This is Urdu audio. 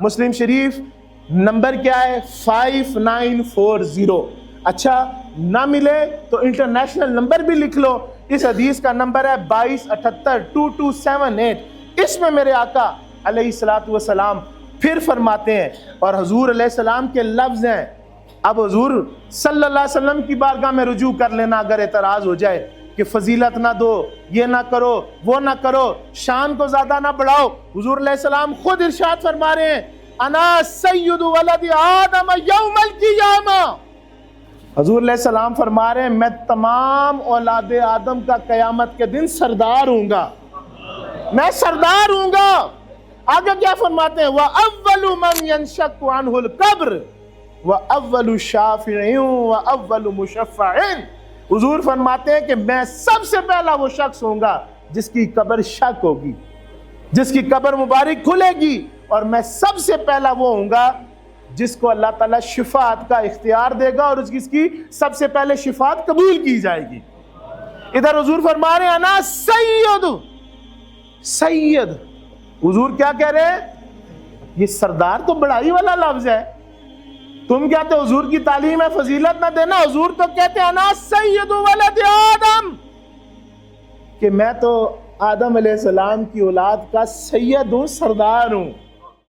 مسلم شریف نمبر کیا ہے؟ 5940۔ اچھا نہ ملے تو انٹرنیشنل نمبر بھی لکھ لو، اس حدیث کا نمبر ہے 2278-2278۔ اس میں میرے آقا علیہ الصلوۃ والسلام پھر فرماتے ہیں، اور حضور علیہ السلام کے لفظ ہیں، اب حضور صلی اللہ علیہ وسلم کی بارگاہ میں رجوع کر لینا اگر اعتراض ہو جائے کہ فضیلت نہ دو، یہ نہ کرو، وہ نہ کرو، شان کو زیادہ نہ بڑھاؤ۔ حضور علیہ السلام خود ارشاد فرما رہے ہیں، انا سید ولد آدم یوم القیامہ۔ حضور علیہ السلام فرما رہے ہیں میں تمام اولاد آدم کا قیامت کے دن سردار ہوں گا، میں سردار ہوں گا۔ آگے کیا فرماتے ہیں؟ وَأَوَّلُ مَنْ يَنْشَقُّ عَنْهُ الْقَبْرُ وَأَوَّلُ شَافِعٍ وَأَوَّلُ مُشَفَّعٍ۔ حضور فرماتے ہیں کہ میں سب سے پہلا وہ شخص ہوں گا جس کی قبر شق ہوگی، جس کی قبر مبارک کھلے گی، اور میں سب سے پہلا وہ ہوں گا جس کو اللہ تعالیٰ شفاعت کا اختیار دے گا اور اس کی سب سے پہلے شفاعت قبول کی جائے گی۔ ادھر حضور فرما رہے ہیں انا سید، سید۔ حضور کیا کہہ رہے ہیں؟ یہ سردار تو بڑائی والا لفظ ہے، تم کہتے حضور کی تعلیم ہے فضیلت نہ دینا، حضور تو کہتے ہیں انا سید ولد آدم، کہ میں تو آدم علیہ السلام کی اولاد کا سید ہوں، سردار ہوں۔